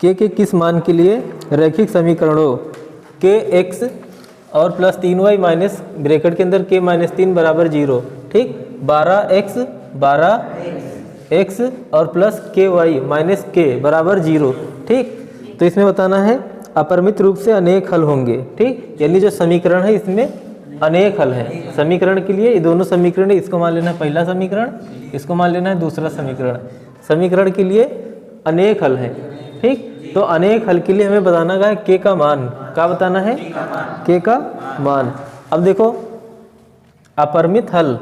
के किस मान के लिए रैखिक समीकरणों के एक्स और प्लस 3y माइनस ब्रैकेट के अंदर के माइनस 3 बराबर 0, ठीक। 12x और प्लस के वाई माइनस के बराबर 0, ठीक। तो इसमें बताना है अपरिमित रूप से अनेक हल होंगे, ठीक। यानी जो समीकरण है इसमें अनेक हल है। समीकरण के लिए ये दोनों समीकरण, इसको मान लेना है पहला समीकरण, इसको मान लेना है दूसरा समीकरण। समीकरण के लिए अनेक हल है, ठीक। तो अनेक हल के लिए हमें बताना है के का मान, क्या बताना है, के का मान। अब देखो अपरिमित हल,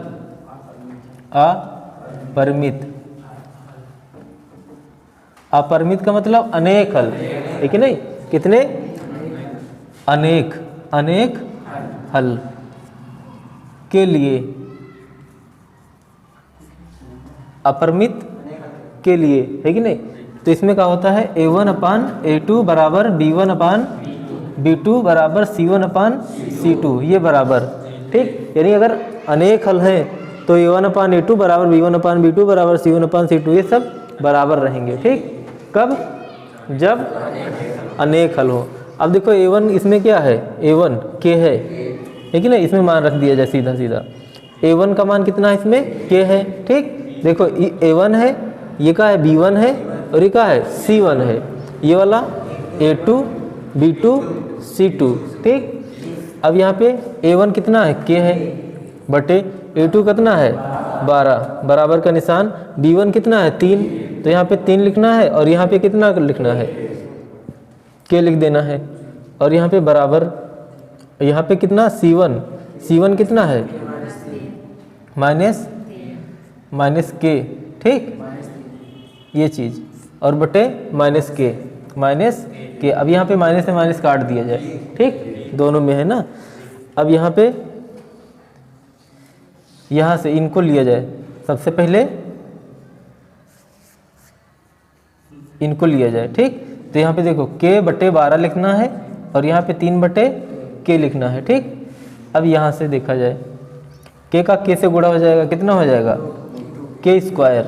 अपरिमित का मतलब अनेक हल, ठीक है नहीं, कितने, अनेक हल के लिए, अपरिमित के लिए, है कि नहीं। तो इसमें क्या होता है a1/a2 बराबर b1/b2 बराबर c1/c2, ये बराबर, ठीक। यानी अगर अनेक हल हैं तो a1/a2 बराबर b1/b2 बराबर c1/c2, ये सब बराबर रहेंगे, ठीक। कब, जब अनेक हल हो। अब देखो a1 इसमें क्या है, a1 के है कि नहीं, इसमें मान रख दिया जाए सीधा सीधा। a1 का मान कितना है, इसमें के है, ठीक। देखो a1 है, ये का है b1 है, और ये का है c1 है, ये वाला a2 b2 c2, ठीक। अब यहाँ पे a1 कितना है, k है, बटे a2 कितना है 12 बराबर का निशान, b1 कितना है 3, तो यहाँ पे 3 लिखना है, और यहाँ पे कितना लिखना है, k लिख देना है, और यहाँ पे बराबर, यहाँ पे कितना c1 कितना है माइनस k, ठीक, ये चीज़, और बटे माइनस के। अब यहाँ पे माइनस से माइनस काट दिया जाए, ठीक, दोनों में है ना। अब यहाँ पे यहाँ से इनको लिया जाए, सबसे पहले इनको लिया जाए, ठीक। तो यहाँ पे देखो k बटे 12 लिखना है, और यहाँ पे 3 बटे k लिखना है, ठीक। अब यहाँ से देखा जाए k का k से गुणा हो जाएगा, कितना हो जाएगा k स्क्वायर,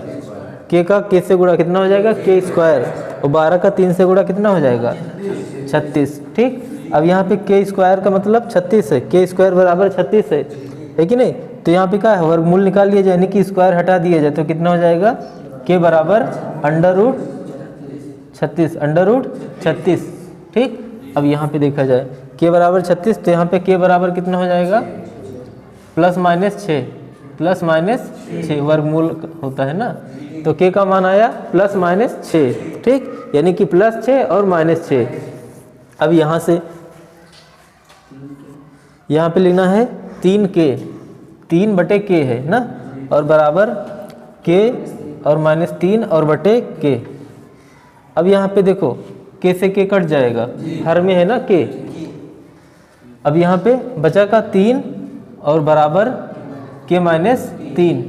k का k से गुणा कितना हो जाएगा k स्क्वायर, और 12 का 3 से गुणा कितना हो जाएगा 36, ठीक। अब यहाँ पे k स्क्वायर का मतलब 36 है, k स्क्वायर बराबर 36 है कि नहीं। तो यहाँ पे क्या है, वर्गमूल निकाल लिया जाए, यानी कि स्क्वायर हटा दिया जाए, तो कितना हो जाएगा k बराबर √36, ठीक। अब यहाँ पे देखा जाए k बराबर 36, तो यहाँ पे k बराबर कितना हो जाएगा +- 6 वर्गमूल होता है ना, तो k का मान आया +-6, ठीक। यानी कि +6 और -6। अब यहाँ से यहाँ पे लिखना है 3k, 3 बटे k है ना, और बराबर k और -3 और बटे k। अब यहाँ पे देखो k से k कट जाएगा, हर में है ना k। अब यहाँ पे बचा का 3 और बराबर k -3,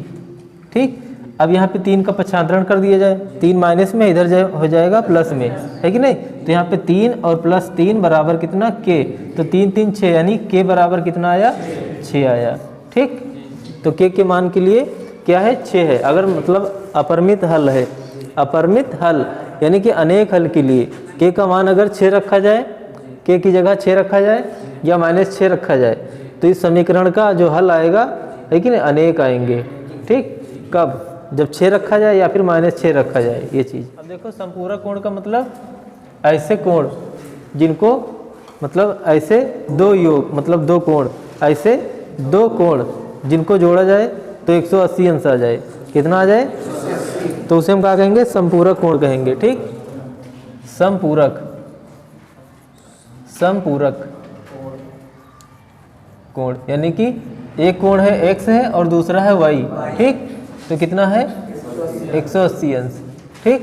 ठीक। अब यहाँ पे 3 का पक्षांतरण कर दिया जाए, 3 माइनस में, इधर हो जाएगा प्लस में, है कि नहीं। तो यहाँ पे 3 और +3 बराबर कितना k, तो 3 3 6, यानी k बराबर कितना आया 6 आया, ठीक। तो k के मान के लिए क्या है 6 है। अगर मतलब अपरिमित हल है, अपरिमित हल यानी कि अनेक हल के लिए k का मान अगर 6 रखा जाए, k की जगह 6 रखा जाए या -6 रखा जाए, तो इस समीकरण का जो हल आएगा, है कि नहीं, अनेक आएंगे, ठीक। कब, जब 6 रखा जाए या फिर -6 रखा जाए, ये चीज़। अब देखो संपूरक कोण का मतलब ऐसे कोण जिनको, मतलब ऐसे दो योग, मतलब दो कोण, ऐसे दो कोण जिनको जोड़ा जाए तो 180 अंश आ जाए, कितना आ जाए, तो उसे हम क्या कहेंगे, संपूरक कोण कहेंगे, ठीक। संपूरक कोण, यानी कि एक कोण है x है और दूसरा है y, ठीक। तो कितना है 180 अंश, ठीक।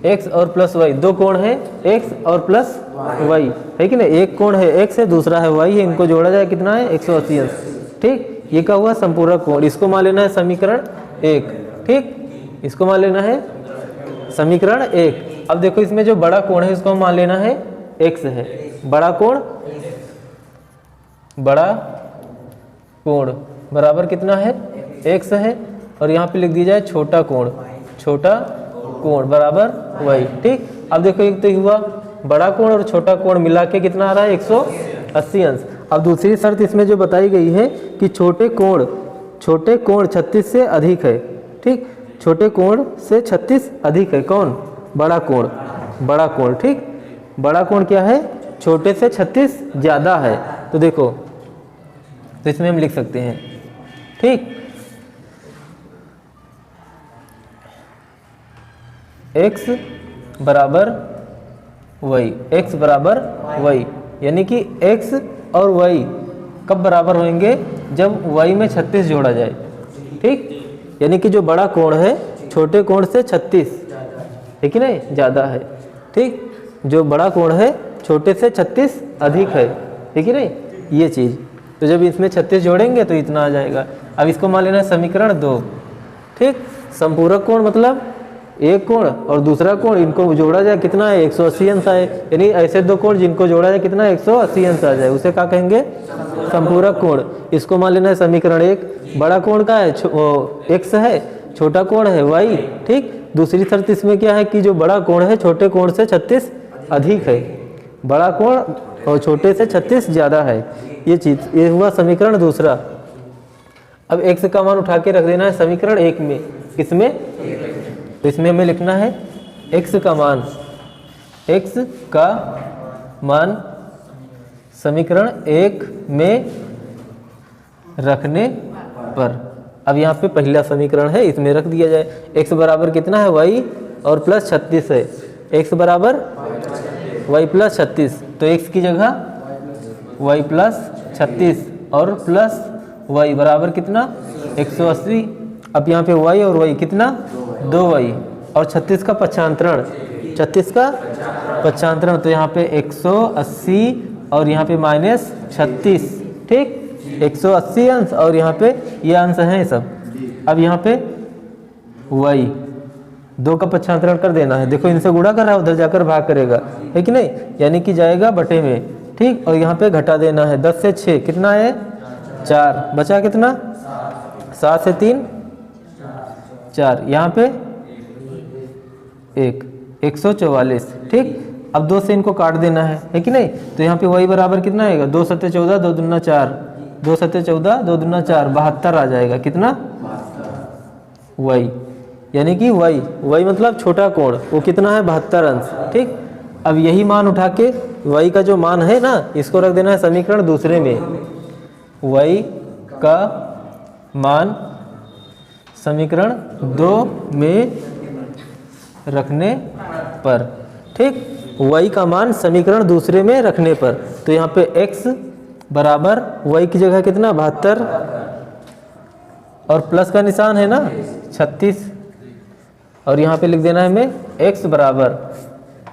x और प्लस y, दो कोण है x और प्लस y, है कि नहीं। एक कोण है x है, दूसरा है y है, इनको जोड़ा जाए कितना है 180 अंश, ठीक। ये क्या हुआ संपूरक कोण। इसको मान लेना है समीकरण 1, ठीक। इसको मान लेना है समीकरण 1। अब देखो इसमें जो बड़ा कोण है इसको मान लेना है x है, बड़ा कोण बराबर कितना है x है, और यहाँ पे लिख दिया जाए छोटा कोण बराबर y, ठीक। अब देखो एक तो हुआ बड़ा कोण और छोटा कोण मिला के कितना आ रहा है 180 अंश। अब दूसरी शर्त इसमें जो बताई गई है कि छोटे कोण 36 से अधिक है, ठीक, छोटे कोण से 36 अधिक है कौन? बड़ा कोण, बड़ा कोण, ठीक, बड़ा कोण क्या है? छोटे से 36 ज़्यादा है। तो देखो तो इसमें हम लिख सकते हैं, ठीक, x बराबर y, x बराबर y, यानी कि x और y कब बराबर होंगे? जब y में 36 जोड़ा जाए, ठीक, यानी कि जो बड़ा कोण है छोटे कोण से 36, ठीक है नहीं, ज़्यादा है, ठीक, जो बड़ा कोण है छोटे से 36 अधिक है, ठीक है नहीं, ये चीज़। तो जब इसमें 36 जोड़ेंगे तो इतना आ जाएगा। अब इसको मान लेना है समीकरण 2, ठीक, संपूरक कोण मतलब एक कोण और दूसरा कोण, इनको जोड़ा जाए कितना है? 180 अंश आए, यानी ऐसे दो कोण जिनको जोड़ा जाए कितना 180 अंश आ जाए, उसे क्या कहेंगे? संपूरक कोण। इसको मान लेना है समीकरण 1। बड़ा कोण का है x है, छोटा कोण है y, ठीक। दूसरी शर्त इसमें क्या है कि जो बड़ा कोण है छोटे कोण से 36 अधिक है, बड़ा कोण और छोटे से 36 ज़्यादा है, ये चीज़, ये हुआ समीकरण दूसरा। अब x का मान उठा के रख देना है समीकरण 1 में, किसमें? तो इसमें हमें लिखना है x का मान समीकरण 1 में रखने पर। अब यहाँ पे पहला समीकरण है, इसमें रख दिया जाए। x बराबर कितना है? y और प्लस 36 है, x बराबर y प्लस 36, तो x की जगह y प्लस 36 और प्लस y बराबर कितना? 180। अब यहाँ पे y और y कितना? 2y और 36 का पक्षांतरण, 36 का पक्षांतरण, तो यहाँ पे 180 और यहाँ पे माइनस 36, ठीक, 180 अंश और यहाँ पे ये अंश हैं सब। अब यहाँ पे y 2 का पक्षांतरण कर देना है, देखो इनसे गुणा कर रहा है, उधर जाकर भाग करेगा, है कि नहीं, यानी कि जाएगा बटे में, ठीक, और यहाँ पे घटा देना है। 10 से 6 कितना है? 4, बचा कितना? 7 से 3 4, यहाँ पे 144, ठीक। अब 2 से इनको काट देना है कि नहीं, तो यहाँ पे y बराबर कितना आएगा? 2 सत्ते 14, 2 दूना 4, 2 सत्ते 14, 2 दूना 4, 72 आ जाएगा। कितना? y, यानी कि y मतलब छोटा कोण, वो कितना है? 72 अंश, ठीक। अब यही मान उठा के y का जो मान है ना, इसको रख देना है समीकरण दूसरे में। y का मान समीकरण 2 में रखने पर, ठीक, y का मान समीकरण दूसरे में रखने पर। तो यहाँ पे x बराबर y की जगह कितना? 72 और प्लस का निशान है ना 36, और यहाँ पे लिख देना है हमें x बराबर,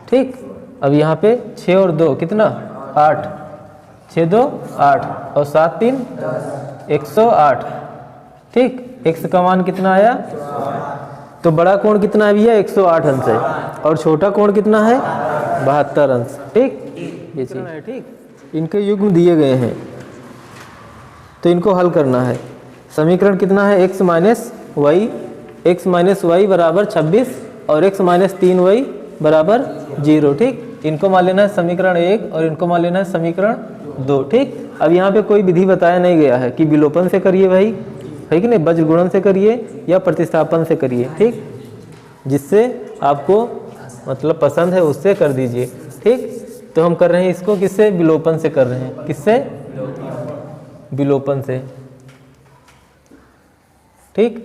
ठीक। अब यहाँ पे 6 और 2 कितना? 8, 6 2 8 और 7 3 108, ठीक। x का मान कितना आया? तो बड़ा कोण कितना है भैया? 108 अंश है, और छोटा कोण कितना है? 72 अंश, ठीक, ये चीज़ है, ठीक। इनके युग्म दिए गए हैं तो इनको हल करना है। समीकरण कितना है? x माइनस वाई बराबर 26 और x माइनस 3y बराबर 0, ठीक। इनको मान लेना है समीकरण 1 और इनको मान लेना है समीकरण 2, ठीक। अब यहाँ पे कोई विधि बताया नहीं गया है कि विलोपन से करिए भाई, है कि नहीं, वज्र गुणन से करिए या प्रतिस्थापन से करिए, ठीक, जिससे आपको मतलब पसंद है उससे कर दीजिए, ठीक। तो हम कर रहे हैं इसको किससे? विलोपन से कर रहे हैं। किससे? विलोपन से, ठीक।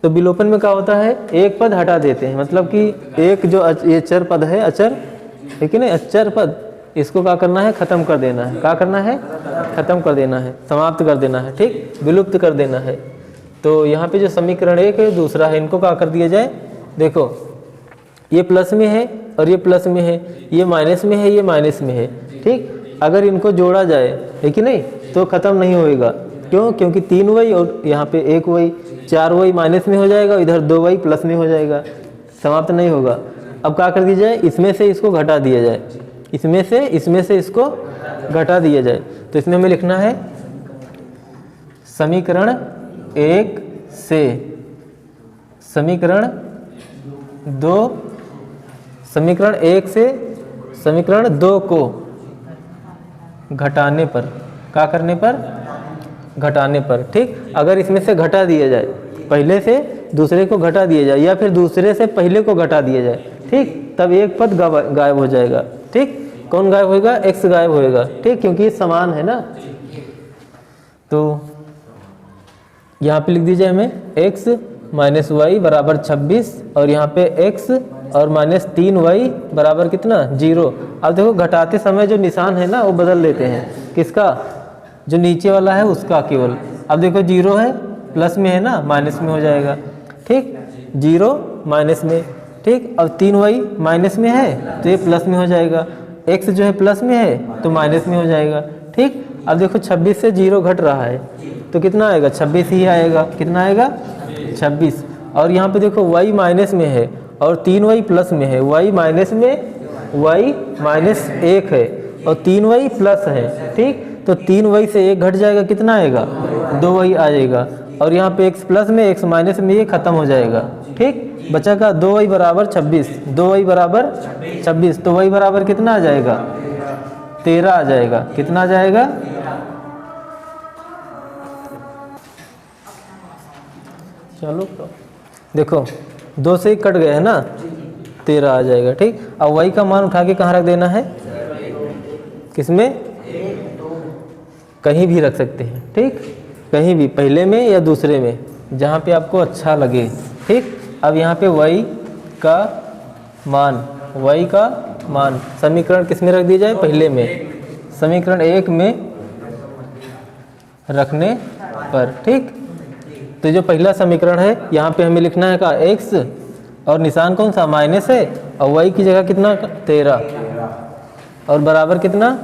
तो विलोपन में क्या होता है? एक पद हटा देते हैं, मतलब कि एक जो ये चर पद है, अचर, है कि नहीं, अचर पद, इसको क्या करना है? खत्म कर देना है। क्या करना है? खत्म कर देना है, समाप्त कर देना है, ठीक, विलुप्त कर देना है। तो यहाँ पे जो समीकरण 1 है, दूसरा है, इनको क्या कर दिया जाए? देखो ये प्लस में है और ये प्लस में है, ये माइनस में है, ये माइनस में है, ठीक। अगर इनको जोड़ा जाए, है कि नहीं, तो ख़त्म नहीं होएगा। क्यों? क्योंकि 3y और यहाँ पे 1y, 4y माइनस में हो जाएगा, इधर 2y प्लस में हो जाएगा, समाप्त नहीं होगा। अब क्या कर दिया जाए? इसमें से इसको घटा दिया जाए, इसमें से इसको घटा दिया जाए। तो इसमें हमें लिखना है समीकरण 1 से समीकरण 2 समीकरण 1 से समीकरण 2 को घटाने पर, क्या करने पर, घटाने पर, ठीक। अगर इसमें से घटा दिया जाए, पहले से दूसरे को घटा दिया जाए या फिर दूसरे से पहले को घटा दिया जाए, ठीक, तब एक पद गायब हो जाएगा, ठीक। कौन गायब होएगा? x गायब होएगा, ठीक, क्योंकि ये समान है ना। तो यहाँ पे लिख दीजिए हमें x माइनस वाई बराबर 26 और यहाँ पे x और माइनस 3y बराबर कितना? 0। अब देखो घटाते समय जो निशान है ना वो बदल लेते हैं, किसका? जो नीचे वाला है उसका केवल। अब देखो 0 है, प्लस में है ना, माइनस में हो जाएगा, ठीक, 0 माइनस में, ठीक। अब 3y माइनस में है तो ये प्लस में हो जाएगा, x जो है प्लस में है तो माइनस में हो जाएगा, ठीक। अब देखो 26 से 0 घट रहा है तो कितना आएगा? 26 ही आएगा। कितना आएगा? 26। और यहाँ पे देखो y माइनस में है और 3y प्लस में है, y माइनस में, y माइनस 1 है और 3y प्लस है, ठीक। तो 3y से 1 घट जाएगा, कितना आएगा? 2y आ जाएगा। और यहाँ पे x प्लस में x माइनस में ये खत्म हो जाएगा, ठीक। बचा का 2y बराबर 26, 2y बराबर 26, तो y बराबर कितना आ जाएगा? 13 आ जाएगा। कितना आ जाएगा? चलो देखो 2 से 1 कट गया है ना, 13 आ जाएगा, ठीक। अब y का मान उठा के कहाँ रख देना है? किसमें? कहीं भी रख सकते हैं, ठीक, कहीं भी, पहले में या दूसरे में, जहाँ पे आपको अच्छा लगे, ठीक। अब यहाँ पे y का मान समीकरण किस में रख दिया जाए? पहले में, समीकरण 1 में रखने पर, ठीक। तो जो पहला समीकरण है यहाँ पे हमें लिखना है का x और निशान कौन सा? माइनस है, और y की जगह कितना? 13 और बराबर कितना?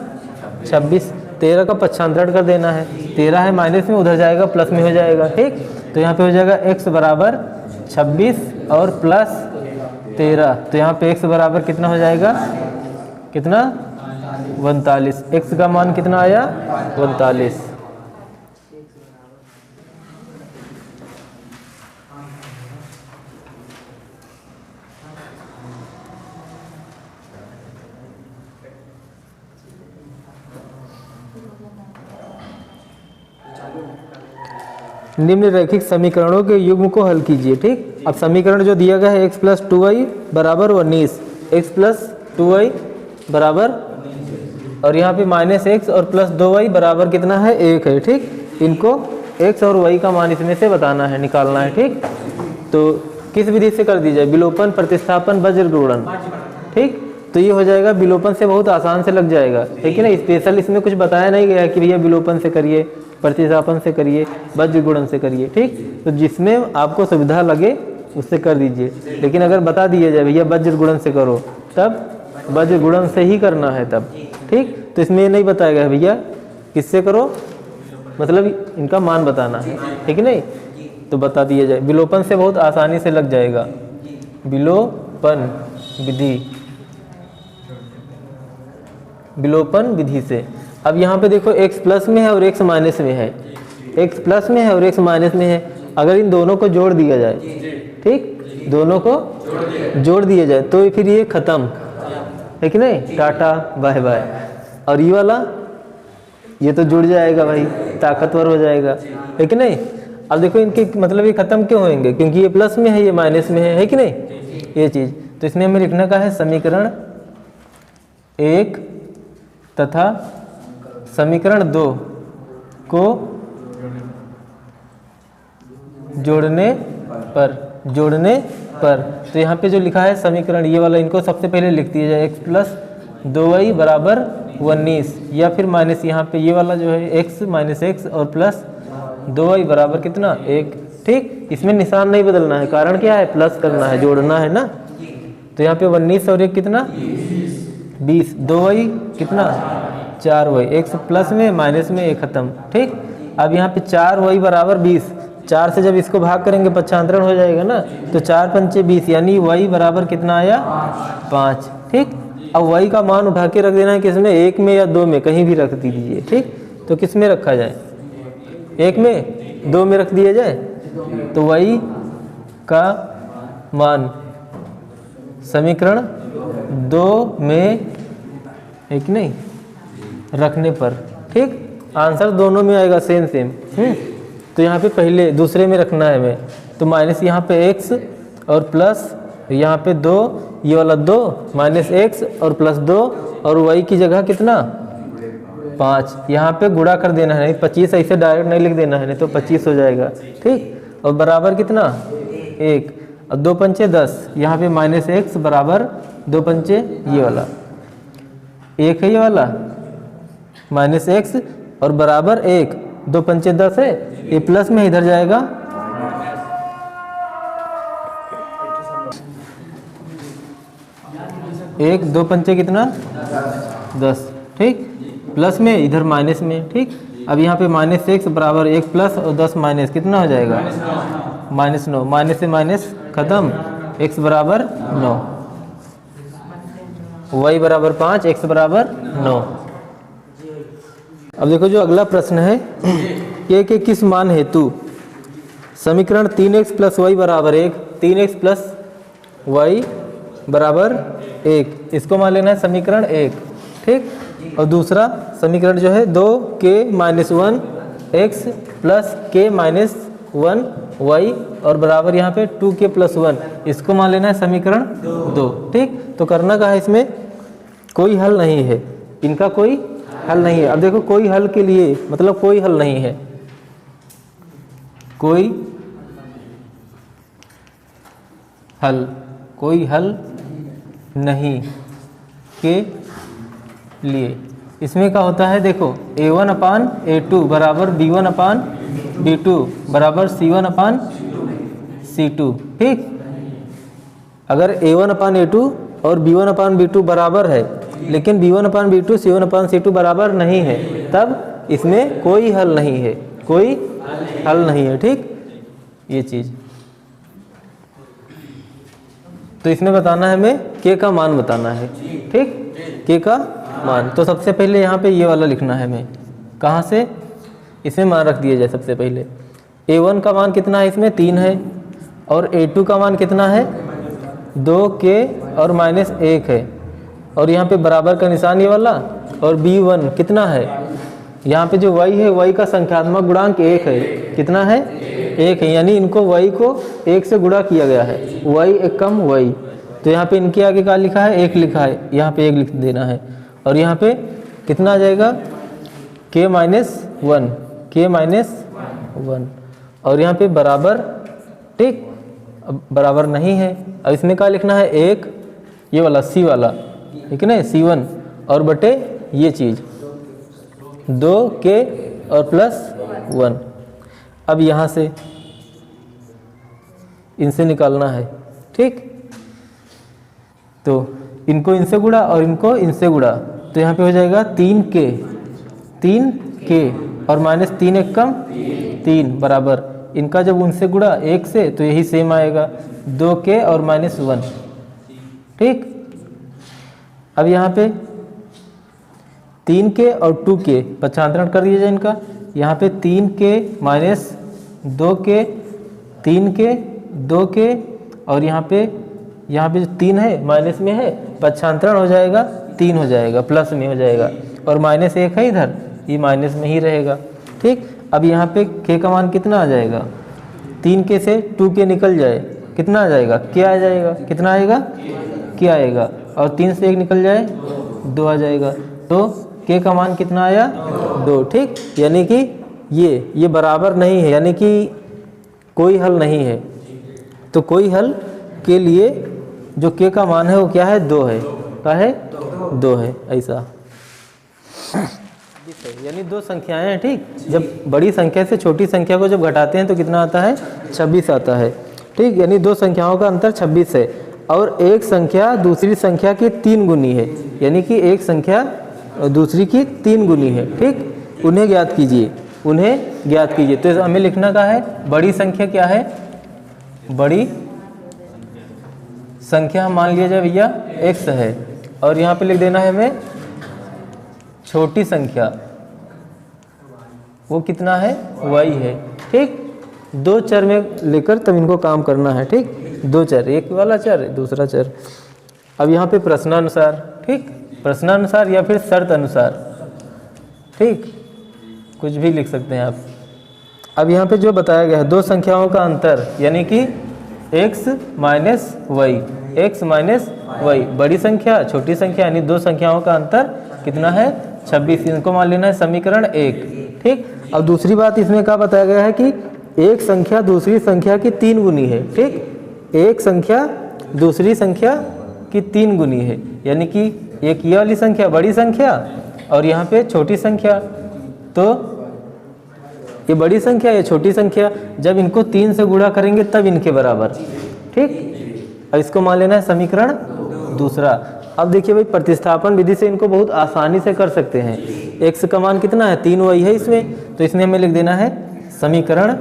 26। 13 का पक्षांतरण कर देना है, 13 है माइनस में, उधर जाएगा प्लस में हो जाएगा, ठीक। तो यहाँ पे हो जाएगा x बराबर 26 और प्लस 13, तो यहाँ पे x बराबर कितना हो जाएगा? कितना? 39। x का मान कितना आया? 39। निम्नरेखिक समीकरणों के युग्म को हल कीजिए, ठीक। अब समीकरण जो दिया गया है x प्लस 2y बराबर 19, x प्लस 2y बराबर, और यहाँ पे माइनस x और प्लस 2y बराबर कितना है? 1 है, ठीक। इनको x और y का मान इसमें से बताना है, निकालना है, ठीक। तो किस विधि से कर दी जाए? विलोपन, प्रतिस्थापन, वज्र गुणन, ठीक। तो ये हो जाएगा, विलोपन से बहुत आसान से लग जाएगा, ठीक है ना। स्पेशल इसमें कुछ बताया नहीं गया कि भैया विलोपन से करिए, प्रतिस्थापन से करिए, वज्र गुणन से करिए, ठीक। तो जिसमें आपको सुविधा लगे उससे कर दीजिए, लेकिन अगर बता दिया जाए भैया वज्र गुणन से करो, तब वज्र गुणन से ही करना है तब, ठीक। तो इसमें ये नहीं बताया गया भैया किससे करो, मतलब इनका मान बताना है, ठीक है नहीं, तो बता दिया जाए। विलोपन से बहुत आसानी से लग जाएगा, विलोपन विधि, विलोपन विधि से। अब यहाँ पे देखो x प्लस में है और x माइनस में है, x प्लस में है और x माइनस में है। अगर इन दोनों को जोड़ दिया जाए, ठीक, दोनों को जोड़ दिया जाए तो फिर ये खत्म, है कि नहीं, टाटा बाय बाय। और ये वाला ये तो जुड़ जाएगा भाई, ताकतवर हो जाएगा, है कि नहीं। अब देखो इनके मतलब ये खत्म क्यों होंगे? क्योंकि ये प्लस में है, ये माइनस में है कि नहीं, ये चीज़। तो इसमें हमें लिखने का है समीकरण 1 तथा समीकरण 2 को जोड़ने पर, तो यहाँ पे जो लिखा है समीकरण ये वाला, इनको सबसे पहले लिख दिया जाए, x प्लस 2y बराबर 19, या फिर माइनस यहाँ पे ये वाला जो है x माइनस x और प्लस 2y बराबर कितना? 1, ठीक। इसमें निशान नहीं बदलना है, कारण क्या है? प्लस करना है, जोड़ना है ना। तो यहाँ पे 19 और 1 कितना? 20, 2y कितना? 4y, x प्लस में माइनस में 1 खत्म, ठीक। अब यहाँ पे 4y बराबर 20, 4 से जब इसको भाग करेंगे पक्षांतरण हो जाएगा ना, तो 4 पंचे 20, यानी y बराबर कितना आया? 5, ठीक। अब y का मान उठा के रख देना है किसमें? 1 में या 2 में, कहीं भी रख दीजिए, ठीक। तो किस में रखा जाए? 1 में, 2 में रख दिया जाए। तो y का मान समीकरण 2 में एक नहीं रखने पर, ठीक। आंसर दोनों में आएगा सेम सेम। तो यहाँ पे पहले दूसरे में रखना है हमें, तो माइनस यहाँ पे x और प्लस यहाँ पे 2, ये वाला 2 माइनस x और प्लस 2 और y की जगह कितना 5, यहाँ पे गुणा कर देना है, नहीं 25 ऐसे डायरेक्ट नहीं लिख देना है, नहीं तो 25 हो जाएगा, ठीक। और बराबर कितना 1 और 2 पंचे 10, यहाँ पे माइनस x बराबर 2 पंचे ये वाला 1 है, ये वाला माइनस x और बराबर 1, 2 पंचे 10 है, ये प्लस में इधर जाएगा 1, 2 पंचे कितना 10, ठीक। प्लस में इधर माइनस में, ठीक। अब यहाँ पे माइनस x बराबर 1 प्लस और 10 माइनस कितना हो जाएगा -9, माइनस से माइनस खत्म, x बराबर 9, y बराबर 5, x बराबर 9। अब देखो जो अगला प्रश्न है, ये के किस मान हेतु समीकरण 3x प्लस वाई बराबर 1, 3x प्लस वाई बराबर 1, इसको मान लेना है समीकरण 1, ठीक। और दूसरा समीकरण जो है 2k minus 1 x plus k minus 1 y और बराबर यहाँ पे 2k प्लस 1, इसको मान लेना है समीकरण 2, ठीक। तो करना का है, इसमें कोई हल नहीं है, इनका कोई हल नहीं है। अब देखो कोई हल के लिए मतलब कोई हल नहीं है, कोई हल नहीं के लिए इसमें क्या होता है, देखो a1 अपान a2 बराबर b1 अपान b2 बराबर c1 अपान c2, ठीक। अगर a1 अपान a2 और b1 अपान b2 बराबर है, लेकिन b1 अपान b2 c1 अपान c2 बराबर नहीं है, तब इसमें कोई हल नहीं है, कोई हल नहीं है, ठीक। ये चीज़ तो इसमें बताना है, हमें k का मान बताना है, ठीक, k का मान। तो सबसे पहले यहाँ पे ये वाला लिखना है हमें, कहाँ से इसमें मान रख दिया जाए। सबसे पहले a1 का मान कितना है, इसमें 3 है, और a2 का मान कितना है 2k और माइनस 1 है, और यहाँ पे बराबर का निशान ये वाला, और b1 कितना है, यहाँ पे जो y है y का संख्यात्मक गुणांक 1 है, कितना है 1 है, यानी इनको y को 1 से गुणा किया गया है, y एक कम y, तो यहाँ पे इनके आगे क्या लिखा है 1 लिखा है, यहाँ पे 1 लिख देना है, और यहाँ पे कितना आ जाएगा k माइनस 1 और यहाँ पे बराबर, ठीक। अब बराबर नहीं है, अब इसमें क्या लिखना है 1 ये वाला c वाला, ठीक है ना, c1 और बटे ये चीज़ 2k और प्लस 1। अब यहाँ से इनसे निकालना है, ठीक। तो इनको इनसे गुणा और इनको इनसे गुणा, तो यहाँ पे हो जाएगा 3k और माइनस 3 एक कम 3 बराबर, इनका जब उनसे गुणा 1 से तो यही सेम आएगा 2k और माइनस 1, ठीक। अब यहाँ पे 3k और 2k पक्षांतरण कर दिया जाए इनका, यहाँ पे 3k minus 2k 3k 2k और यहाँ पे जो 3 है माइनस में है, पक्षांतरण हो जाएगा 3 हो जाएगा, प्लस में हो जाएगा, और माइनस 1 है इधर, ये माइनस में ही रहेगा, ठीक। अब यहाँ पे k का मान कितना आ जाएगा, 3k से 2k निकल जाए कितना आ जाएगा, k आ जाएगा, कितना आएगा k आएगा, और 3 से 1 निकल जाए 2 आ जाएगा, तो k का मान कितना आया 2, ठीक। यानी कि ये बराबर नहीं है, यानी कि कोई हल नहीं है। तो कोई हल के लिए जो k का मान है वो क्या है 2 है, क्या है 2 है, ऐसा। यानी 2 संख्याएं हैं, ठीक। जब बड़ी संख्या से छोटी संख्या को जब घटाते हैं तो कितना आता है 26 आता है, ठीक। यानी 2 संख्याओं का अंतर 26 है, और एक संख्या दूसरी संख्या की 3 गुनी है, यानी कि एक संख्या दूसरी की 3 गुनी है, ठीक। उन्हें ज्ञात कीजिए, तो हमें लिखना का है बड़ी संख्या क्या है, बड़ी संख्या मान लिया जाए भैया x है, और यहाँ पे लिख देना है हमें छोटी संख्या वो कितना है y है, ठीक। 2 चर में लेकर तब इनको काम करना है, ठीक। 2 चर, एक वाला चर दूसरा चर, अब यहाँ पे प्रश्नानुसार, ठीक, प्रश्नानुसार या फिर शर्त अनुसार, ठीक, कुछ भी लिख सकते हैं आप। अब यहाँ पे जो बताया गया है दो संख्याओं का अंतर, यानी कि x minus y, x minus y, बड़ी संख्या छोटी संख्या, यानी दो संख्याओं का अंतर कितना है 26। इनको मान लेना है समीकरण 1, ठीक। अब दूसरी बात इसमें क्या बताया गया है कि एक संख्या दूसरी संख्या की 3 गुनी है, ठीक। एक संख्या दूसरी संख्या की 3 गुनी है, यानी कि एक ये वाली संख्या बड़ी संख्या और यहाँ पे छोटी संख्या, तो ये बड़ी संख्या ये छोटी संख्या, जब इनको 3 से गुणा करेंगे तब इनके बराबर, ठीक। अब इसको मान लेना है समीकरण दूसरा। अब देखिए भाई प्रतिस्थापन विधि से इनको बहुत आसानी से कर सकते हैं। x का मान कितना है 3y है इसमें, तो इसमें हमें लिख देना है समीकरण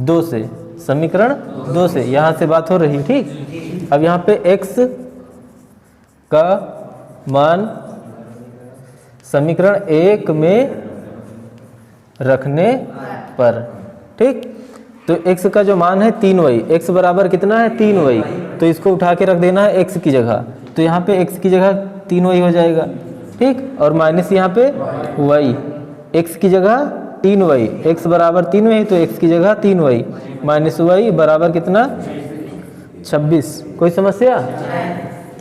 2 से, समीकरण 2 से, यहाँ से बात हो रही, ठीक। अब यहाँ पे x का मान समीकरण 1 में रखने पर, ठीक, तो x का जो मान है 3y, x बराबर कितना है 3y, तो इसको उठा के रख देना है x की जगह, तो यहाँ पे x की जगह 3y हो जाएगा, ठीक, और माइनस यहाँ पे y, x की जगह 3y, x बराबर 3y, तो x की जगह 3y माइनस y बराबर कितना 26। कोई समस्या?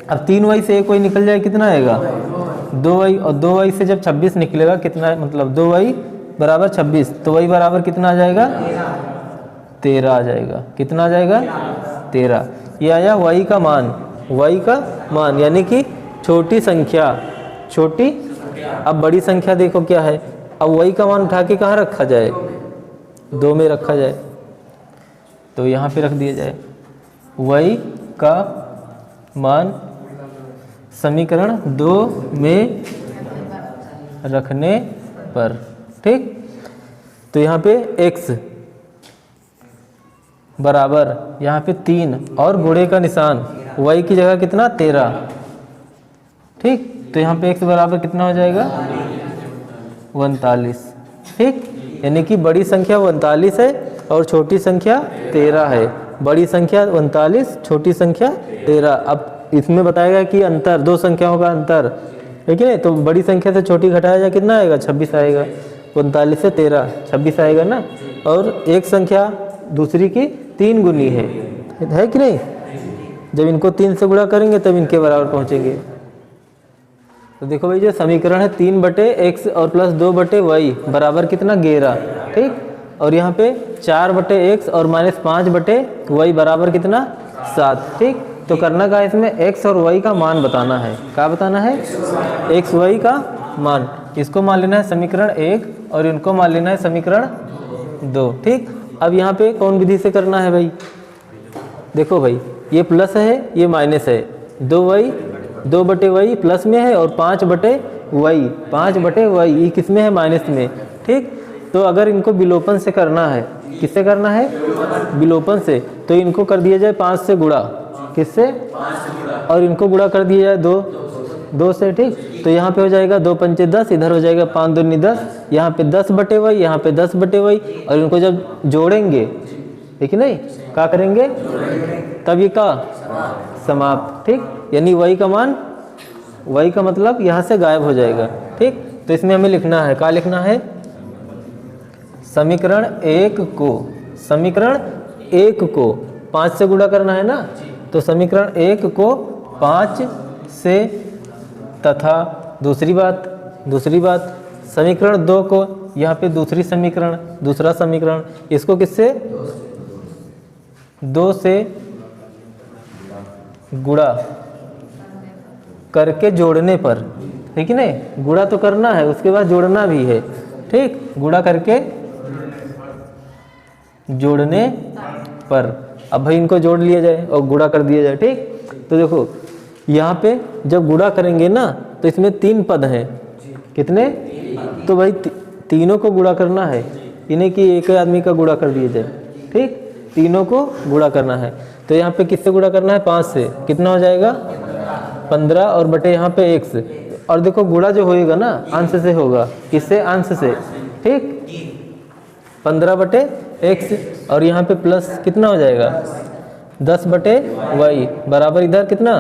अब 3y से एक y निकल जाए कितना आएगा 2y, और 2y से जब 26 निकलेगा कितना, मतलब 2y बराबर 26, तो y बराबर कितना आ जाएगा 13 आ जाएगा। कितना आ जाएगा 13। ये आया y का मान, y का मान यानी कि छोटी संख्या, छोटी। अब बड़ी संख्या देखो क्या है, अब y का मान उठा के कहाँ रखा जाए 2 में रखा जाए, तो यहाँ पे रख दिया जाए y का मान समीकरण 2 में रखने पर, ठीक। तो यहाँ पे x बराबर यहाँ पे 3 और गुणे का निशान y की जगह कितना 13, ठीक। तो यहाँ पे x बराबर कितना हो जाएगा 39, ठीक। यानी कि बड़ी संख्या 39 है और छोटी संख्या 13 है, बड़ी संख्या 39 छोटी संख्या 13। अब इसमें बताएगा कि अंतर दो संख्याओं का अंतर, ठीक है, तो बड़ी संख्या से छोटी घटाया जाए कितना आएगा 26 आएगा, 39 से 13 26 आएगा ना। और एक संख्या दूसरी की 3 गुनी है कि नहीं, जब इनको 3 से गुणा करेंगे तब इनके बराबर पहुंचेंगे। तो देखो भाई जो समीकरण है 3/x और प्लस 2/y बराबर कितना 11, ठीक। और यहाँ पे 4/x और माइनस 5/y बराबर कितना 7, ठीक। तो करना का इसमें x और y का मान बताना है। क्या बताना है x y का मान, इसको मान लेना है समीकरण 1 और इनको मान लेना है समीकरण 2, ठीक। अब यहाँ पे कौन विधि से करना है भाई, देखो भाई ये प्लस है ये माइनस है, 2/y प्लस में है और 5/y ये किस में है माइनस में, ठीक। तो अगर इनको विलोपन से करना है, किससे करना है विलोपन से, तो इनको कर दिया जाए 5 से गुणा, किससे, और इनको गुणा कर दिया जाए 2 से, ठीक। तो यहाँ पे हो जाएगा 2 पंचे 10, इधर हो जाएगा 5 दूनी 10, यहाँ पे 10/y, यहाँ पे 10/y, और इनको जब जोड़ेंगे, ठीक है नहीं, क्या करेंगे तब ये का समाप्त, ठीक। यानी y का मान, y का मतलब यहाँ से गायब हो जाएगा, ठीक। तो इसमें हमें लिखना है, क्या लिखना है समीकरण 1 को, समीकरण 1 को 5 से गुणा करना है ना, तो समीकरण 1 को 5 से, तथा दूसरी बात समीकरण 2 को यहाँ पे दूसरा समीकरण इसको किससे 2 से गुणा करके जोड़ने पर, ठीक है नहीं, गुणा तो करना है उसके बाद जोड़ना भी है, ठीक। गुणा करके जोड़ने पर, अब भाई इनको जोड़ लिया जाए और गुणा कर दिया जाए, ठीक। तो देखो यहाँ पे जब गुणा करेंगे ना तो इसमें 3 पद हैं, कितने, तो भाई तीनों को गुणा करना है, इन्हें कि एक आदमी का गुणा कर दिया जाए, ठीक। तीनों को गुणा करना है, तो यहाँ पे किससे गुणा करना है 5 से, कितना हो जाएगा 15 और बटे यहाँ पे x, और देखो गुणा जो होएगा ना अंश से होगा, किससे अंश से, ठीक। 15/x और यहाँ पे प्लस कितना हो जाएगा 10 बटे वाई बराबर इधर कितना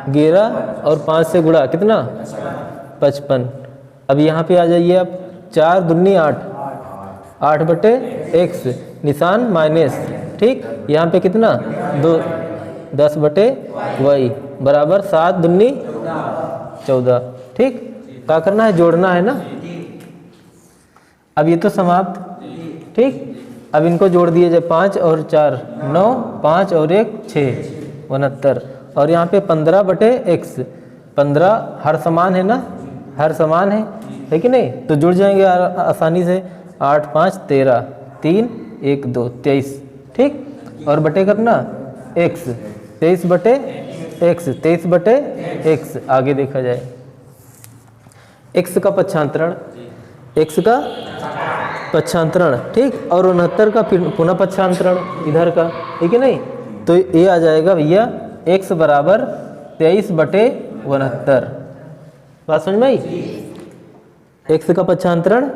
11 और 5 से गुणा कितना 55। अब यहाँ पे आ जाइए आप 4 दूनी 8, 8 बटे एक्स निशान माइनस, ठीक। यहाँ पे कितना 2 10 बटे वाई बराबर 7 दूनी 14, ठीक। क्या करना है जोड़ना है ना। अब ये तो समाप्त, ठीक। अब इनको जोड़ दिए जाए 5 और 4 9, 5 और 1 6 69 और यहाँ पे 15 बटे एक्स 15 हर समान है ना, हर समान है कि नहीं, तो जुड़ जाएंगे आसानी से। 8 5 13 3 1 2 23, ठीक। और बटे करना एक्स 23 बटे एक्स 23 बटे एक्स आगे देखा जाए एक्स का पक्षांतरण, एक्स का पक्षांतरण, ठीक। और 69 का फिर पुनः पक्षांतरण इधर का, ठीक है नहीं। तो ये आ जाएगा भैया x बराबर 23 बटे 69। बात समझ में आई। x का पक्षांतरण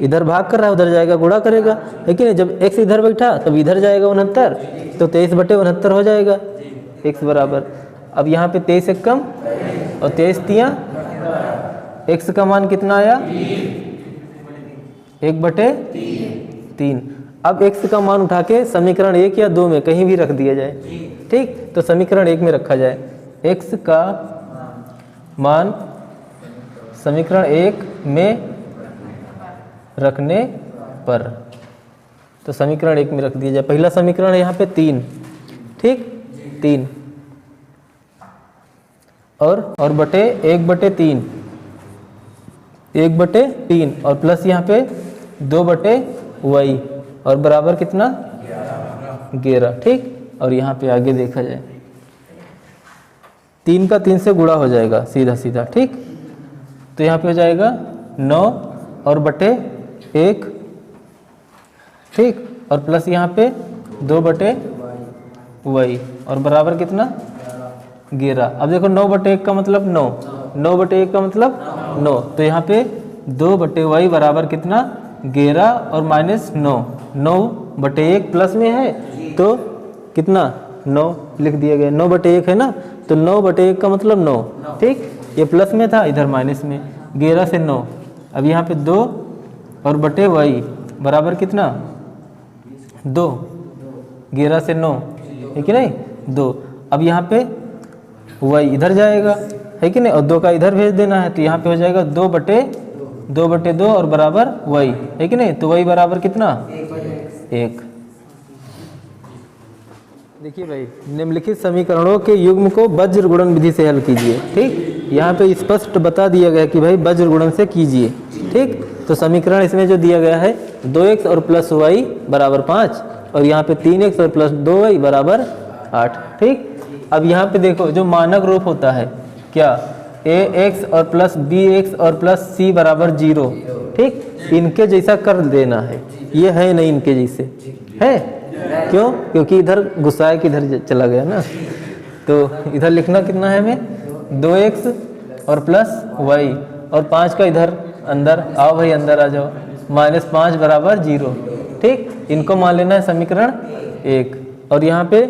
इधर भाग कर रहा है, उधर जाएगा गुणा करेगा, लेकिन नहीं। जब x इधर बैठा तब इधर जाएगा 69, तो 23 बटे 69 हो जाएगा x बराबर। अब यहाँ पे 23 एक कम और 23 तियाँ, x का मान कितना आया 1 बटे 3। अब x का मान उठा के समीकरण 1 या 2 में कहीं भी रख दिया जाए, ठीक। तो समीकरण 1 में रखा जाए x का मान समीकरण 1 में रखने पर, तो समीकरण 1 में रख दिया जाए। पहला समीकरण है यहाँ पे 3, ठीक 3 और बटे 1 बटे 3 1 बटे 3 और प्लस यहाँ पे 2 बटे वाई और बराबर कितना 11, ठीक। और यहाँ पे आगे देखा जाए 3 का 3 से गुणा हो जाएगा सीधा सीधा, ठीक। तो यहाँ पे हो जाएगा 9 और बटे 1, ठीक। और प्लस यहाँ पे 2 बटे वाई और बराबर कितना 11। अब देखो 9 बटे 1 का मतलब 9, 9 बटे 1 का मतलब 9, तो यहाँ पे 2 बटे वाई बराबर कितना 11 और माइनस 9, 9 बटे 1 प्लस में है तो कितना 9 लिख दिया गया। 9 बटे 1 है ना, तो 9 बटे 1 का मतलब 9, ठीक। ये प्लस में था, इधर माइनस में 11 से 9। अब यहाँ पे 2 और बटे वाई बराबर कितना 2, 11 से 9 है कि नहीं 2। अब यहाँ पे वाई इधर जाएगा है कि नहीं, और 2 का इधर भेज देना है, तो यहाँ पे हो जाएगा 2 बटे 2 और बराबर वाई है कि नहीं। तो वाई बराबर कितना 1। देखिए भाई, निम्नलिखित समीकरणों के युग्म को वज्र गुणन विधि से हल कीजिए, ठीक। यहाँ पे स्पष्ट बता दिया गया कि भाई वज्र गुणन से कीजिए, ठीक। तो समीकरण इसमें जो दिया गया है 2x और प्लस वाई बराबर 5 और यहाँ पे 3x और प्लस 2y बराबर 8, ठीक। अब यहाँ पे देखो जो मानक रूप होता है क्या ax और प्लस bx और प्लस c बराबर 0, ठीक। इनके जैसा कर देना है, ये है नहीं इनके जैसे है, क्यों, क्योंकि इधर गुस्सा है कि इधर चला गया ना, तो इधर लिखना कितना है हमें 2x और प्लस y और 5 का इधर अंदर आओ भाई, अंदर आ जाओ, -5 बराबर 0, ठीक। इनको मान लेना है समीकरण 1 और यहाँ पे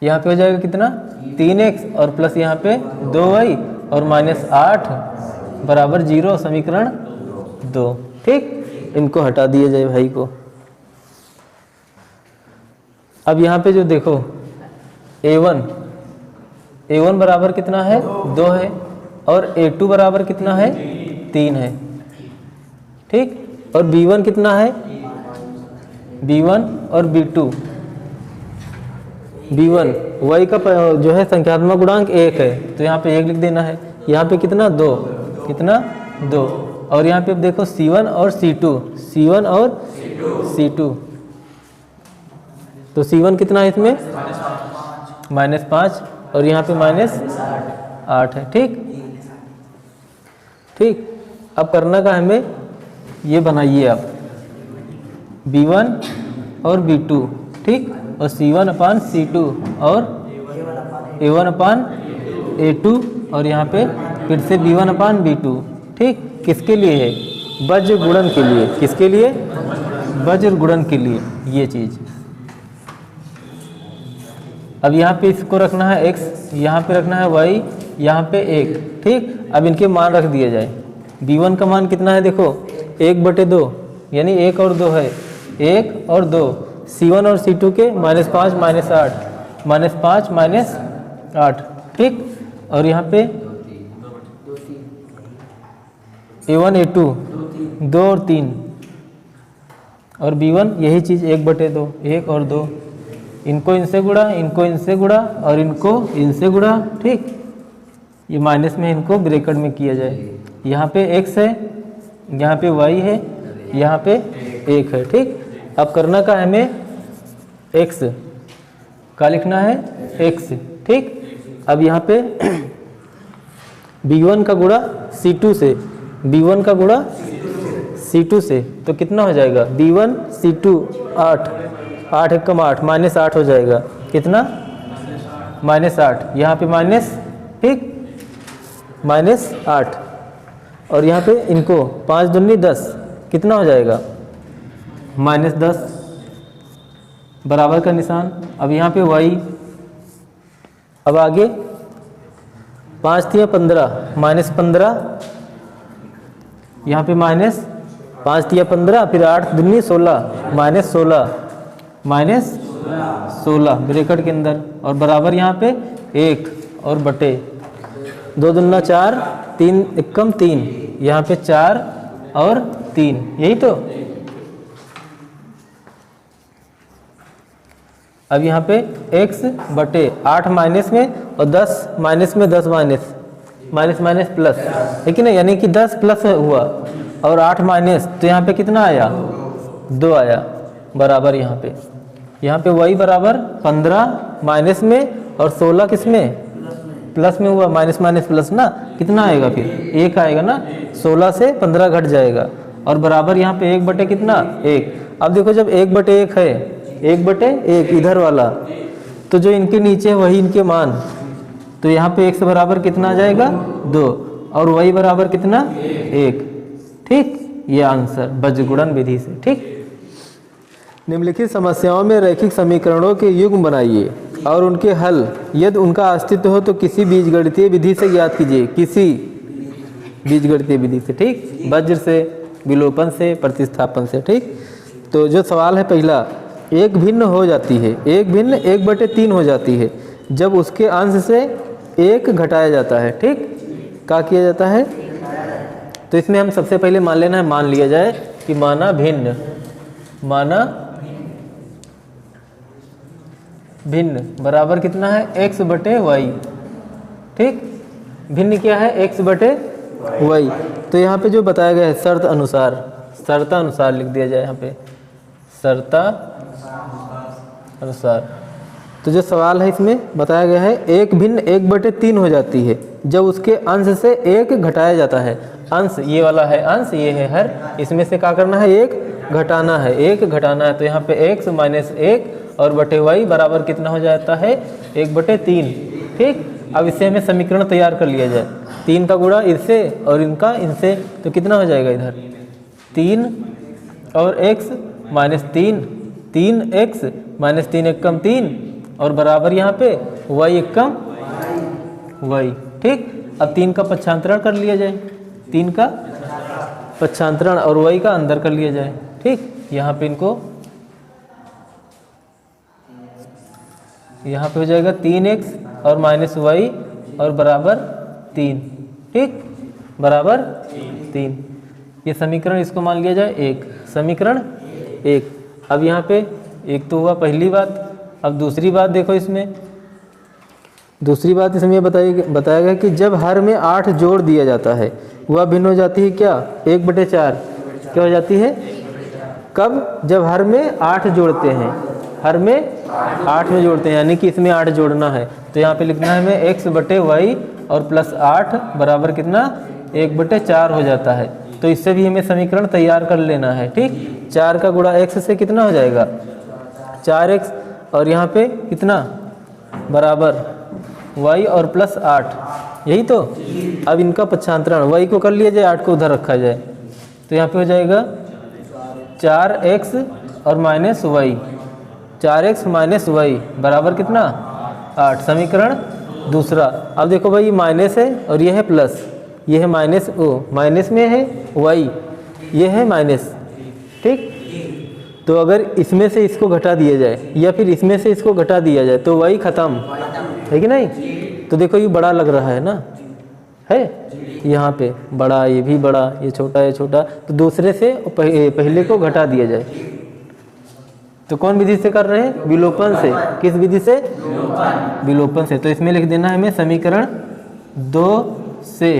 हो जाएगा कितना 3x और प्लस यहाँ पे 2y और -8 बराबर 0 समीकरण 2, ठीक। इनको हटा दिया जाए भाई को। अब यहाँ पे जो देखो a1 बराबर कितना है 2 है और a2 बराबर कितना है 3 है, ठीक। और b1 कितना है b1 और b2, b1 y का जो है संख्यात्मक गुणांक 1 है, तो यहाँ पे 1 लिख देना है। यहाँ पे कितना 2, कितना 2 और यहाँ पे देखो c1 और c2 और c2, तो c1 कितना है इसमें -5 और यहाँ पे -8 है, ठीक। ठीक, अब करना का हमें ये बनाइए आप b1 और b2, ठीक, और c1 अपान c2 और a1 अपान a2 और यहाँ पे फिर से b1 अपान b2, ठीक। किसके लिए है वज्र गुणन के लिए, किसके लिए वज्र गुणन के लिए ये चीज़। अब यहाँ पे इसको रखना है x, यहाँ पे रखना है y, यहाँ पे 1, ठीक। अब इनके मान रख दिए जाए। b1 का मान कितना है देखो 1/2, यानी 1 और 2 है, 1 और 2, c1 और c2 के -5 -8 -5 -8, ठीक। और यहाँ पे a1 a2 2 और 3, और b1 यही चीज़ 1/2, 1 और 2, इनको इनसे गुणा, इनको इनसे गुणा और इनको इनसे गुणा, ठीक। ये माइनस में इनको ब्रैकेट में किया जाए। यहाँ पे x है, यहाँ पे y है, यहाँ पे 1 है, ठीक। अब करना का हमें x का लिखना है x, ठीक। अब यहाँ पे b1 का गुणा c2 से, b1 का गुणा c2 से, तो कितना हो जाएगा b1 c2 8, 8 एकम 8 -8 हो जाएगा, कितना -8, यहाँ पे माइनस, ठीक, -8। और यहाँ पे इनको 5 दूनी 10, कितना हो जाएगा -10, बराबर का निशान। अब यहाँ पे y, अब आगे 5 थी 15, -15, यहाँ पे -5 थी 15, फिर 8 दूनी 16, -16 ब्रैकेट के अंदर, और बराबर यहाँ पे 1 और बटे 2 दूना 4, 3 एकम 3, यहाँ पे 4 और 3, यही तो। अब यहाँ पे x बटे 8 माइनस में और 10 माइनस में 10 माइनस प्लस, ठीक है ना, यानी कि 10 प्लस हुआ और 8 माइनस, तो यहाँ पे कितना आया 2 आया, बराबर यहाँ पे y बराबर 15 माइनस में और 16 किस में प्लस में हुआ, माइनस प्लस ना, कितना आएगा फिर 1 आएगा ना, 16 से 15 घट जाएगा, और बराबर यहाँ पे 1 बटे कितना 1। अब देखो जब 1/1 है, 1/1 इधर वाला, तो जो इनके नीचे है वही इनके मान, तो यहाँ पे x बराबर कितना आ जाएगा 2 और y बराबर कितना 1, ठीक। ये आंसर बीजगुणन विधि से, ठीक। निम्नलिखित समस्याओं में रैखिक समीकरणों के युग्म बनाइए और उनके हल यदि उनका अस्तित्व हो तो किसी बीजगणितीय विधि से ज्ञात कीजिए, किसी बीजगणितीय विधि से, ठीक, वज्र से, विलोपन से, प्रतिस्थापन से, ठीक। तो जो सवाल है पहला, एक भिन्न हो जाती है, एक भिन्न 1/3 हो जाती है जब उसके अंश से 1 घटाया जाता है, ठीक। क्या किया जाता है, तो इसमें हम सबसे पहले मान लेना है, मान लिया जाए कि माना भिन्न बराबर कितना है x/y, ठीक। भिन्न क्या है x/y, तो यहाँ पे जो बताया गया है शर्तानुसार लिख दिया जाए, यहाँ पे शर्तानुसार। तो जो सवाल है इसमें बताया गया है एक भिन्न 1/3 हो जाती है जब उसके अंश से 1 घटाया जाता है। अंश ये वाला है, अंश ये है हर, इसमें से क्या करना है 1 घटाना है, 1 घटाना है, तो यहाँ पे x - 1 और बटे y बराबर कितना हो जाता है 1/3, ठीक। अब इससे हमें समीकरण तैयार कर लिया जाए, 3 का गुणा इससे और इनका इनसे, तो कितना हो जाएगा इधर 3 और x - 3x - 3 एकम 3 और बराबर यहाँ पे y एकम y, ठीक। अब 3 का पक्षांतरण कर लिया जाए, 3 का पक्षांतरण और y का अंदर कर लिया जाए, ठीक। यहाँ पे इनको यहाँ पे हो जाएगा 3x और -y और बराबर 3, ठीक, बराबर 3। ये समीकरण इसको मान लिया जाए 1, समीकरण 1। अब यहाँ पे एक तो हुआ पहली बात। अब दूसरी बात देखो, इसमें दूसरी बात इसमें बताया गया कि जब हर में 8 जोड़ दिया जाता है वह भिन्न हो जाती है क्या 1/4, क्या हो जाती है, कब, जब हर में 8 जोड़ते हैं, हर में 8 में जोड़ते हैं, यानी कि इसमें 8 जोड़ना है, तो यहाँ पे लिखना है हमें x/y और +8 बराबर कितना 1/4 हो जाता है। तो इससे भी हमें समीकरण तैयार कर लेना है, ठीक। 4 का गुणा x से कितना हो जाएगा 4x और यहाँ पे कितना बराबर y और +8, यही तो। अब इनका पक्षांतरण y को कर लिया जाए, 8 को उधर रखा जाए, तो यहाँ पे हो जाएगा 4x और -y, 4x - y बराबर कितना 8। समीकरण दूसरा। अब देखो भाई, ये माइनस है और ये है प्लस, ये है माइनस ओ, माइनस में है वाई, ये है माइनस, ठीक। तो अगर इसमें से इसको घटा दिया जाए या फिर इसमें से इसको घटा दिया जाए तो वाई खत्म, है कि नहीं। तो देखो ये बड़ा लग रहा है ना, है यहाँ पे बड़ा, ये भी बड़ा, ये छोटा, ये छोटा, तो दूसरे से पहले को घटा दिया जाए। तो कौन विधि से कर रहे हैं? विलोपन से। किस विधि से? विलोपन से। तो इसमें लिख देना है हमें समीकरण 2 से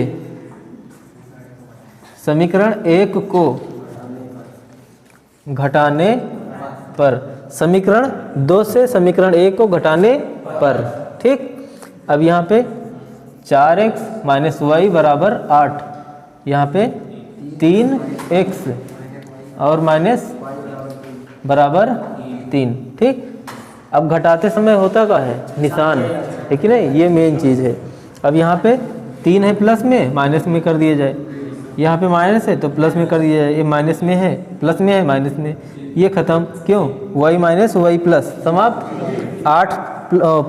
समीकरण 1 को घटाने पर, समीकरण 2 से समीकरण 1 को घटाने पर, ठीक। अब यहाँ पे 4x माइनस वाई बराबर 8, यहाँ पे 3x और माइनस बराबर 3, ठीक। अब घटाते समय होता क्या है? निशान, है कि नहीं, ये मेन चीज़ है। अब यहाँ पे 3 है प्लस में, माइनस में कर दिया जाए, यहाँ पे माइनस है तो प्लस में कर दिया जाए, ये माइनस में है, प्लस में है, माइनस में, ये ख़त्म। क्यों? y माइनस वाई प्लस, समाप्त। 8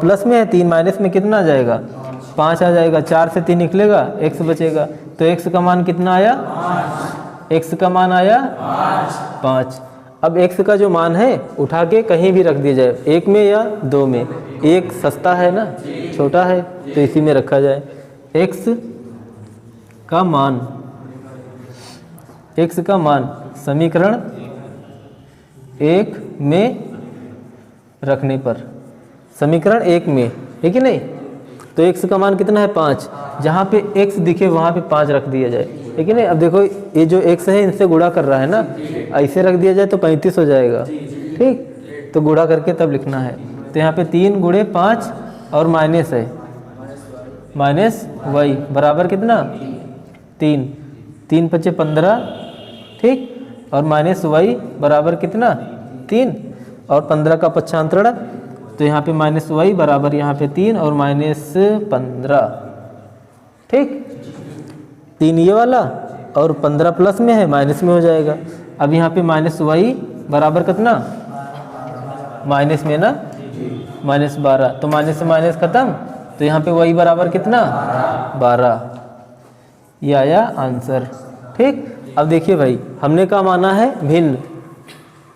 प्लस में है, 3 माइनस में, कितना आ जाएगा? 5 आ जाएगा। 4 से 3 निकलेगा, x बचेगा। तो x का मान कितना आया? x का मान आया 5। अब x का जो मान है उठा के कहीं भी रख दिया जाए, 1 में या 2 में। 1 सस्ता है ना, छोटा है, तो इसी में रखा जाए। x का मान, x का मान समीकरण 1 में रखने पर, समीकरण 1 में, है कि नहीं। तो x का मान कितना है? 5। जहाँ पे x दिखे वहाँ पे 5 रख दिया जाए, है कि नहीं। अब देखो ये जो x है इनसे गुणा कर रहा है ना, ऐसे रख दिया जाए तो 35 हो जाएगा, ठीक। तो गुणा करके तब लिखना है। तो यहाँ पे 3 गुणे 5 और माइनस है, माइनस वाई बराबर कितना? 3। 3 पचे 15, ठीक। और माइनस वाई बराबर कितना? 3। और 15 का पक्षांतरण, तो यहाँ पे माइनस वाई बराबर यहाँ पे 3 और माइनस 15, ठीक। 3 ये वाला और 15 प्लस में है, माइनस में हो जाएगा। अब यहाँ पे माइनस वाई बराबर कितना? माइनस में ना, माइनस 12। तो माइनस से माइनस खत्म, तो यहाँ पे वाई बराबर कितना? 12। ये आया आंसर, ठीक। अब देखिए भाई, हमने क्या माना है? भिन्न,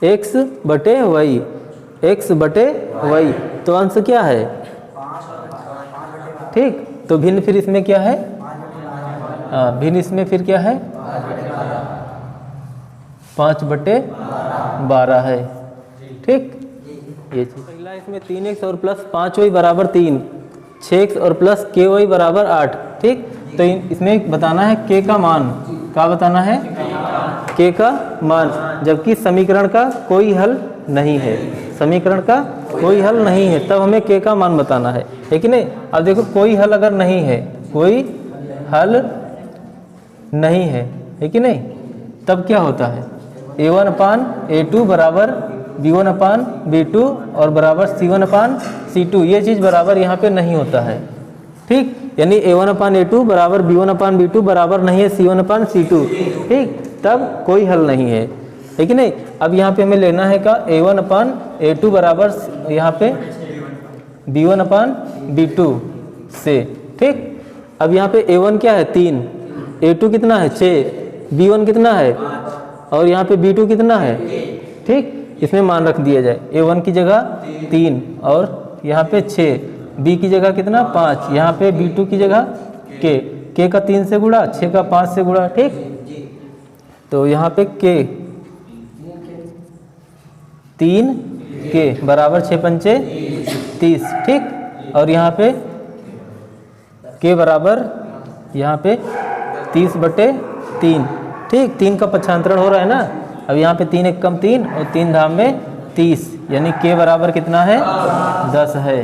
x बटे वाई, x बटे वाई, तो अंश क्या है? ठीक। तो भिन्न फिर इसमें क्या है? भिन्न इसमें फिर क्या है? 5 बटे 12 है, ठीक। ये चीज पहला, इसमें 3x और प्लस 5y बराबर 3, 6x और प्लस ky बराबर 8, ठीक। तो इसमें बताना है k का मान। क्या बताना है? k का मान, जबकि समीकरण का कोई हल नहीं है, समीकरण का कोई हल नहीं है, तब हमें k का मान बताना है कि नहीं। अब देखो कोई हल अगर नहीं है, कोई हल नहीं है कि नहीं, तब क्या होता है? a1/a2 बराबर b1/b2 और बराबर c1/c2, ये चीज़ बराबर यहाँ पे नहीं होता है, ठीक। यानी a1/a2 बराबर b1/b2 बराबर नहीं है c1/c2, ठीक। तब कोई हल नहीं है कि नहीं। अब यहाँ पे हमें लेना है का a1/a2 बराबर यहाँ पे b1/b2 से, ठीक। अब यहाँ पे a1 क्या है? 3, a2 कितना है? 6, b1 कितना है और यहाँ पे b2 कितना है, ठीक। इसमें मान रख दिया जाए, a1 की जगह 3 और यहाँ पे 6, b की जगह कितना? 5, यहाँ पे b2 की जगह k का 3 से गुणा, 6 का 5 से गुणा, ठीक। तो यहाँ पे k 3k बराबर 6×5 = 30, ठीक। और यहाँ पे k बराबर यहाँ पे 30/3, ठीक। 3 का पक्षांतरण हो रहा है ना। अब यहाँ पे 3 × 1 = 3 और 3 धाम में 30, यानी k बराबर कितना है? 10 है।